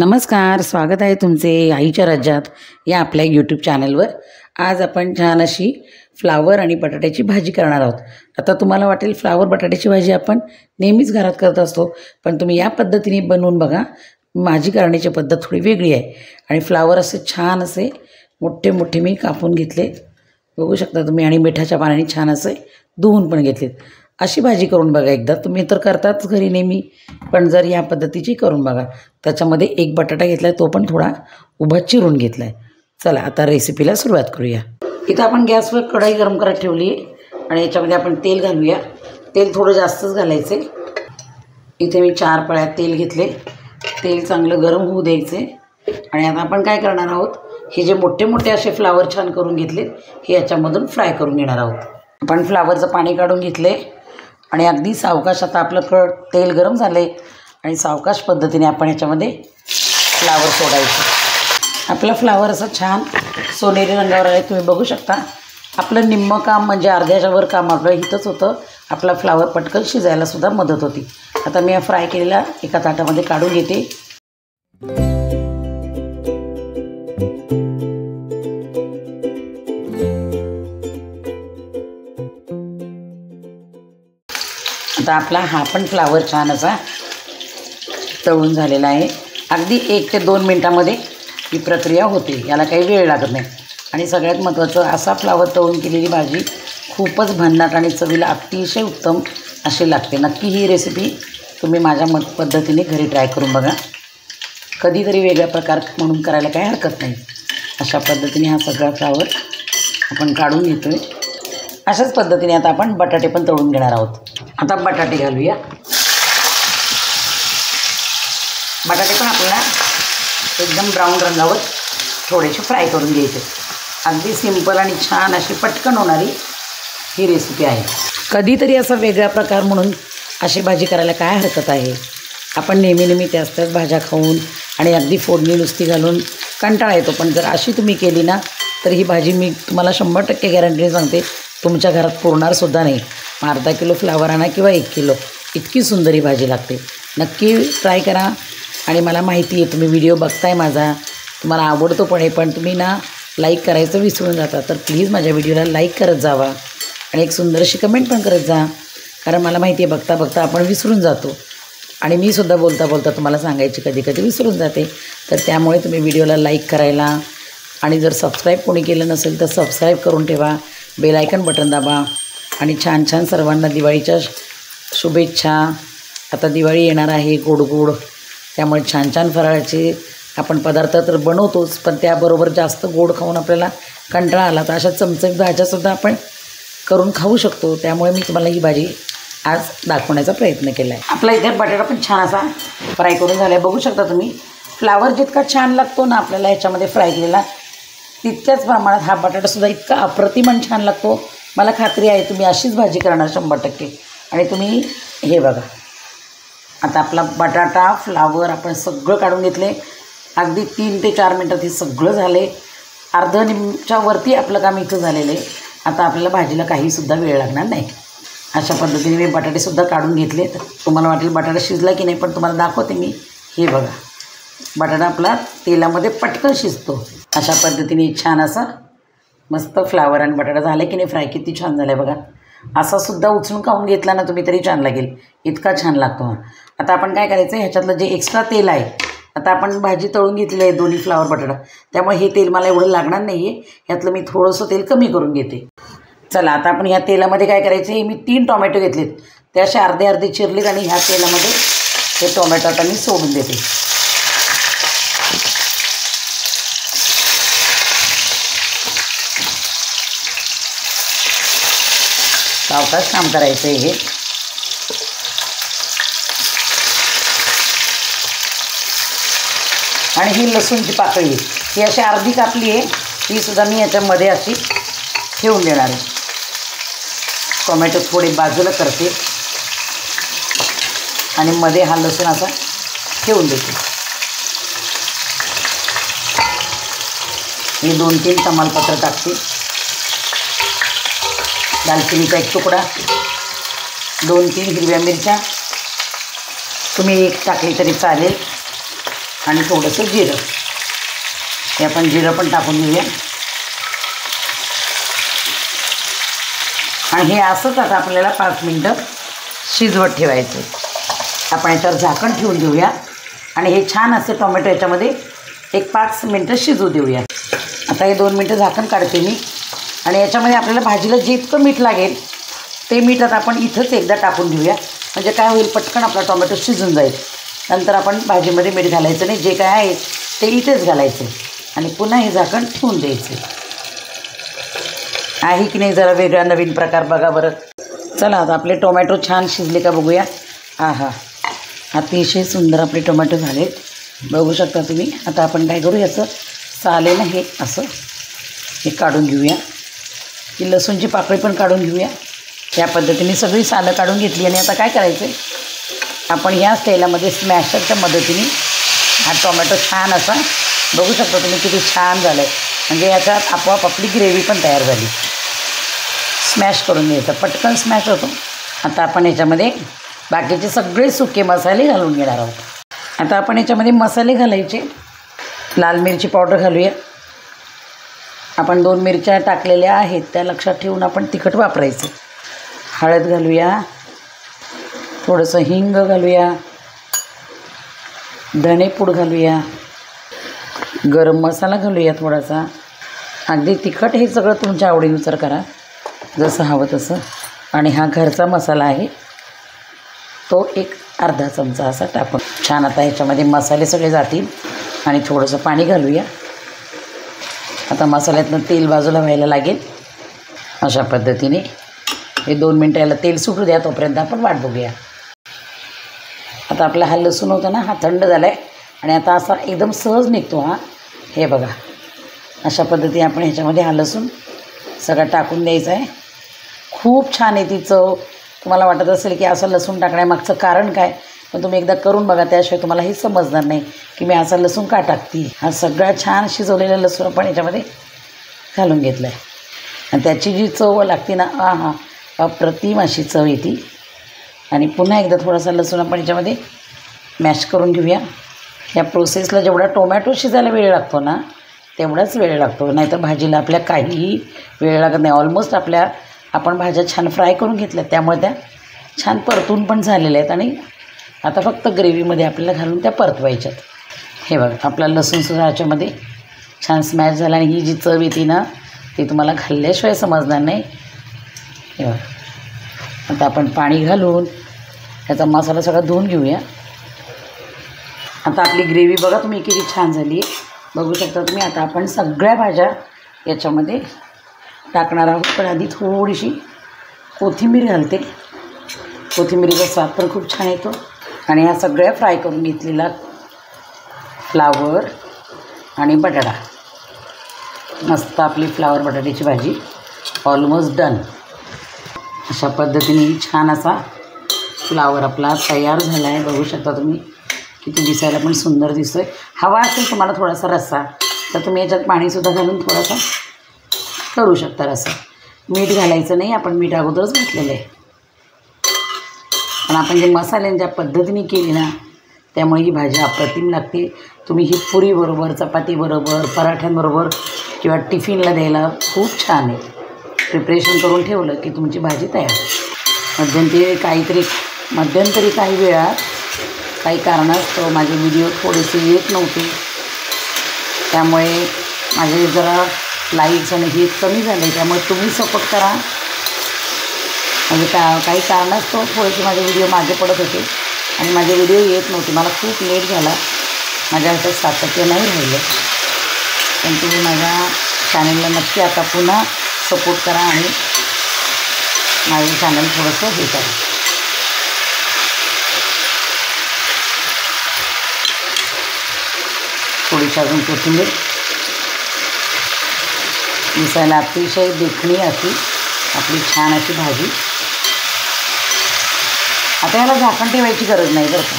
नमस्कार, स्वागत आहे तुमचे आईच्या राज्यात या आपल्या यूट्यूब चॅनलवर। आज आपण छान अशी फ्लावर आणि बटाट्याची भाजी करणार आहोत। आता तुम्हाला वाटेल फ्लावर बटाट्याची भाजी आपण नेहमीच घरात करत असतो, पण तुम्ही या पद्धतीने बनवून बघा। भाजी करण्याची पद्धत थोडी वेगळी आहे आणि फ्लावर असे छान असे मोठे मोठे मी कापून घेतले, बघू शकता तुम्ही, आणि मिठाच्या पाण्याने छान असे धुवून पण घेतलेत। अशी भाजी करून बघा एकदा, तुम्ही तर करताच घरी नेहमी, पण जर या पद्धतीची करून बघा। त्याच्यामध्ये एक बटाटा घेतलाय, तो पण थोडा उभा चिरून घेतलाय। चला आता रेसिपीला सुरुवात करूया। इथं आपण गॅसवर कढई गरम करत ठेवली आहे आणि याच्यामध्ये आपण तेल घालूया। तेल थोडं जास्तच घालायचे। इथे मी 4 पळ्या तेल घेतले। तेल चांगलं गरम होऊ द्यायचे आणि आता आपण काय करणार आहोत, हे जे मोठे मोठे असे फ्लावर छान करून घेतले, हे याच्यामधून फ्राय करून घेणार आहोत। आपण फ्लावरचं पाणी काढून घेतले आणि अगदी सावकाश आता आपलं तेल गरम झाले आणि सावकाश पद्धतीने आपण याच्यामध्ये फ्लावर सोडायचं। आपला फ्लावर असं छान सोनेरी रंगावर आले, तुम्ही बघू शकता। आपलं निम्मं काम म्हणजे अर्ध्याच्या वर काम आपलं इथंच होतं। आपला फ्लावर पटकन शिजायला सुद्धा मदत होती। आता मी फ्राय केलेला एका ताटामध्ये काढून घेते। आता आपला हा पण फ्लावर छान असा तळून झालेला आहे। अगदी 1 ते 2 मिनिटांमध्ये ही प्रक्रिया होते, याला काही वेळ लागत नाही। आणि सगळ्यात महत्त्वाचं, असा फ्लावर तळून केलेली भाजी खूपच भन्नाट आणि चवीला अतिशय उत्तम अशी लागते। नक्की ही रेसिपी तुम्ही माझ्या पद्धतीने घरी ट्राय करून बघा। कधीतरी वेगळ्या प्रकार म्हणून करायला काही हरकत नाही। अशा पद्धतीने हा सगळा फ्लावर आपण काढून घेतोय। अशाच पद्धतीने आता आपण बटाटे पण तळून घेणार आहोत। आता बटाटे घालूया। बटाटे पण आपल्याला एकदम ब्राऊन रंगावर थोडेसे फ्राय करून घ्यायचे। अगदी सिंपल आणि छान अशी पटकन होणारी ही रेसिपी आहे। कधीतरी असा वेगळा प्रकार म्हणून अशी भाजी करायला काय हरकत आहे। आपण नेहमी त्याच भाज्या खाऊन आणि अगदी फोडणी नुसती घालून कंटाळा येतो, पण जर अशी तुम्ही केली ना, तर ही भाजी मी तुम्हाला 100% गॅरंटीने सांगते, तुमच्या घरात पुरणारसुद्धा नाही। अर्धा किलो फ्लावर आणा किंवा 1 किलो, इतकी सुंदर ही भाजी लागते। नक्की ट्राय करा। आणि मला माहिती आहे तुम्ही व्हिडिओ बघताय माझा, तुम्हाला आवडतो पण आहे, पण तुम्ही ना लाईक करायचं विसरून जाता। तर प्लीज माझ्या व्हिडिओला लाईक करत जावा आणि एक सुंदरशी कमेंट पण करत जा, कारण मला माहिती आहे बघता बघता आपण विसरून जातो आणि मी सुद्धा बोलता बोलता तुम्हाला सांगायची कधी कधी विसरून जाते। तर त्यामुळे तुम्ही व्हिडिओला लाईक करायला आणि जर सबस्क्राईब कोणी केलं नसेल तर सबस्क्राईब करून ठेवा, बेल आयकन बटन दाबा आणि छान छान सर्वांना दिवाळीच्या शुभेच्छा। आता दिवाळी येणार आहे, गोड गोड, त्यामुळे छान छान फराळाचे आपण पदार्थ तर बनवतोच, पण त्याबरोबर जास्त गोड खाऊन आपल्याला कंटाळा आला तर अशा चमचमीत भाज्यासुद्धा आपण करून खाऊ शकतो। त्यामुळे मी तुम्हाला ही भाजी आज दाखवण्याचा प्रयत्न केला आहे। आपला इथे बटाटा पण छान असा फ्राय करून झाला आहे, बघू शकता तुम्ही। फ्लावर जितका छान लागतो ना आपल्याला ह्याच्यामध्ये फ्राय केलेला, तितक्याच प्रमाणात हा बटाटासुद्धा इतका अप्रतिम आणि छान लागतो। मला खात्री आहे तुम्ही अशीच भाजी करणार 100%। आणि तुम्ही हे बघा, आता आपला बटाटा फ्लावर आपण सगळं काढून घेतले। अगदी 3 ते 4 मिनटात हे सगळं झाले। अर्ध्याच्या वरती आपलं काम इथं झालेलं आहे। आता आपल्याला भाजीला काहीसुद्धा वेळ लागणार नाही। अशा पद्धतीने मी बटाटेसुद्धा काढून घेतले। तर तुम्हाला वाटेल बटाटा शिजला की नाही, पण तुम्हाला दाखवते मी। हे बघा, बटाटा आपला तेलामध्ये पटकन शिजतो। अशा पद्धतीने छान असा मस्त फ्लावर आणि बटाटा झाले की नाही फ्राय, किती छान झालं आहे बघा। असा सुद्धा उचलून खाऊन घेतला ना तुम्ही तरी छान लागेल, इतका छान लागतो। आता आपण काय करायचं, ह्याच्यातलं जे एक्स्ट्रा तेल आहे, आता आपण भाजी तळून घेतलेली आहे दोन्ही फ्लावर बटाटा, त्यामुळे हे तेल मला एवढं लागणार नाही आहे। ह्यातलं मी थोडंसं तेल कमी करून घेते। चला आता आपण ह्या तेलामध्ये काय करायचं, हे मी 3 टोमॅटो घेतलेत, ते असे अर्धे अर्धे चिरलेत आणि ह्या तेलामध्ये हे टोमॅटो आता मी सोडून देते। सावकाश काम करायचं आहे हे। आणि ही लसूणची पाकळी ही अशी अर्धी कापली आहे, ही सुद्धा मी याच्यामध्ये अशी ठेवून देणार आहे। टोमॅटो थोडे बाजूला करते आणि मध्ये हा लसूण असा ठेवून देते। हे 2-3 तमालपत्र टाकते, दालचिनीचा 1 तुकडा, 2-3 हिरव्या मिरच्या, तुम्ही 1 टाकली तरी चालेल, आणि थोडंसं जिरं. हे आपण जिरं पण टाकून घेऊया. आणि हे असंच आता आपल्याला 5 मिनटं शिजवत ठेवायचं. आपण याच्यावर झाकण ठेवून घेऊया आणि हे छान असे टोमॅटो याच्यामध्ये एक 5 मिनटं शिजू देऊया. आता हे 2 मिनटं झाकण काढते मी. आणि याच्यामध्ये आपल्याला भाजीला जितकं मीठ लागेल ते मीठ आता आपण इथंच एकदा टाकून घेऊया. म्हणजे काय होईल, पटकन आपला टोमॅटो शिजून जाईल. नंतर आपण भाजीमध्ये मीठ घालायचं नाही, जे काय आहे ते इथेच घालायचं आणि पुन्हा हे झाकण ठेवून द्यायचं. आहे की नाही जरा वेगळा नवीन प्रकार बघा बरं. चला आता आपले टोमॅटो छान शिजले का बघूया. अतिशय सुंदर आपले टोमॅटो झाले, बघू शकता तुम्ही. आता आपण काय करू, याचं सालेनं हे असं हे काढून घेऊया. की लसूणची पाकळी पण काढून घेऊया. या पद्धतीने सगळी सालं काढून घेतली. आणि आता काय करायचं आहे, आपण ह्याच तेलामध्ये स्मॅशरच्या मदतीने हा टोमॅटो छान असा बघू शकता तुम्ही किती छान झालं आहे. म्हणजे याच्यात आपोआप आपली ग्रेव्ही पण तयार झाली. स्मॅश करून घ्यायचं, पटकन स्मॅश होतो. आता आपण याच्यामध्ये बाकीचे सगळे सुके मसाले घालून घेणार आहोत. आता आपण याच्यामध्ये मसाले घालायचे. लाल मिरची पावडर घालूया. आपण 2 मिरच्या टाकलेल्या आहेत त्या लक्षात ठेवून आपण तिखट वापरायचं. हळद घालूया, थोडंसं हिंग घालूया, धणेपूड घालूया, गरम मसाला घालूया थोडासा. अगदी तिखट हे सगळं तुमच्या आवडीनुसार करा, जसं हवं तसं. आणि हा घरचा मसाला आहे तो एक अर्धा चमचा असा टाकून छान आता ह्याच्यामध्ये मसाले सगळे जातील. आणि थोडंसं पाणी घालूया. आता मसाल्यातनं तेल बाजूला व्हायला लागेल. अशा पद्धतीने हे 2 मिनटं याला तेल सुटू द्या, तोपर्यंत आपण वाट बघूया. आता आपला हा लसूण होता ना, हा थंड झाला आहे आणि आता असा एकदम सहज निघतो हा. हे बघा, अशा पद्धतीने आपण ह्याच्यामध्ये हा लसूण सगळं टाकून द्यायचा आहे. खूप छान आहे ती चव. तुम्हाला वाटत असेल की असं लसूण टाकण्यामागचं कारण काय, पण तुम्ही एकदा करून बघा, त्याशिवाय तुम्हाला हे समजणार नाही की मी असा लसूण का टाकते. हा सगळा छान शिजवलेला लसूण आपण याच्यामध्ये घालून घेतला आहे. आणि त्याची जी चव लागते ना, अप्रतिम अशी चव येते. आणि पुन्हा एकदा थोडासा लसूण आपण याच्यामध्ये मॅश करून घेऊया. या प्रोसेसला जेवढा टोमॅटो शिजायला वेळ लागतो ना, तेवढाच वेळ लागतो. नाहीतर भाजीला आपल्या काहीही वेळ लागत नाही. ऑलमोस्ट आपण भाज्या छान फ्राय करून घेतल्या, त्यामुळे त्या छान परतून पण झालेल्या आहेत. आणि आता फक्त ग्रेव्हीमध्ये आपल्याला घालून त्या परतवायच्यात. हे बघा, आपला लसूणसुद्धा याच्यामध्ये छान स्मॅश झाला. आणि ही जी चव येते ना, ती तुम्हाला खाल्ल्याशिवाय समजणार नाही. हे बघा, आता आपण पाणी घालून याचा मसाला सगळा धुवून घेऊया. आता आपली ग्रेव्ही बघा तुम्ही किती छान झाली आहे, बघू शकता तुम्ही. आता आपण सगळ्या भाज्या याच्यामध्ये टाकणार आहोत. पण आधी थोडीशी कोथिंबीर घालते. कोथिंबीरीचा स्वाद पण खूप छान येतो. आणि ह्या सगळ्या फ्राय करून घेतलेला फ्लावर आणि बटाटा, मस्त आपली फ्लावर बटाट्याची भाजी ऑलमोस्ट डन. अशा पद्धतीने छान असा फ्लावर आपला तयार झाला आहे. बघू शकता तुम्ही किती दिसायला पण सुंदर दिसतोय. हवा असेल तुम्हाला थोडासा रस्सा तर तुम्ही याच्यात पाणीसुद्धा घालून थोडासा करू शकता रस्सा. मीठ घालायचं नाही, आपण मीठ अगोदरच घातलेलं आहे. पण आपण जे मसाले ज्या पद्धतीने केली ना, त्यामुळे ही भाजी अप्रतिम लागते. तुम्ही ही पुरीबरोबर, चपातीबरोबर, पराठ्यांबरोबर किंवा टिफिनला द्यायला खूप छान आहे. प्रिपरेशन करून ठेवलं की तुमची भाजी तयार. मध्यंतरी काही वेळात काही कारणास्तव माझे व्हिडिओ थोडेसे येत नव्हते, त्यामुळे माझे जरा लाईक्स आणि हे कमी झाले. त्यामुळे तुम्ही सपोर्ट करा. म्हणजे काही कारणास्तव थोडेसे माझे व्हिडिओ मागे पडत होते आणि माझे व्हिडिओ येत नव्हते. मला खूप लेट झाला, माझ्या ह्याच्यात सातत्य नाही राहिलं. पण तुम्ही माझ्या चॅनलला नक्की आता पुन्हा सपोर्ट करा आणि माझं चॅनल थोडंसं हे करा. थोडीशी अजून कोथिंबीर. दिसायला अतिशय देखणी अशी आपली छान अशी भाजी. आता याला झाकण ठेवायची गरज नाही बरं का.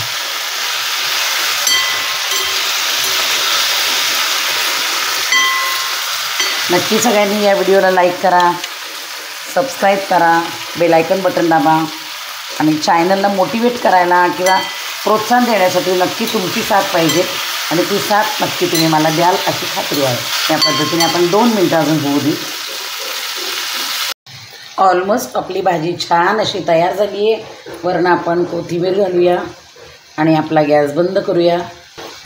नक्की सगळ्यांनी या व्हिडिओला लाईक करा, सबस्क्राईब करा, बेल आयकॉन बटन दाबा. आणि चॅनलला मोटिवेट करायला किंवा प्रोत्साहन देण्यासाठी नक्की तुमची साथ पाहिजे. आणि ती साथ नक्की तुम्ही मला द्याल अशी खात्री आहे. त्या पद्धतीने आपण 2 मिनटं अजून होऊ दे. ऑलमोस्ट आपली भाजी छान अशी तयार झाली आहे. वरून आपण कोथिंबीर घालूया आणि आपला गॅस बंद करूया.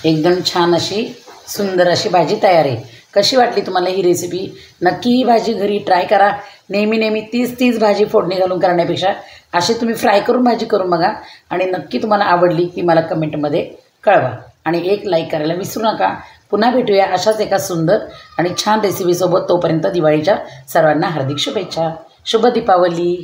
एकदम छान अशी सुंदर अशी भाजी तयार आहे. कशी वाटली तुम्हाला ही रेसिपी? नक्की ही भाजी घरी ट्राय करा. नेहमी तीच भाजी फोडणी घालून करण्यापेक्षा अशी तुम्ही फ्राय करून भाजी करून बघा आणि नक्की तुम्हाला आवडली ती मला कमेंटमध्ये कळवा. आणि एक लाईक करायला विसरू नका. पुन्हा भेटूया अशाच एका सुंदर आणि छान रेसिपीसोबत. तोपर्यंत दिवाळीच्या सर्वांना हार्दिक शुभेच्छा. शुभ दीपावली.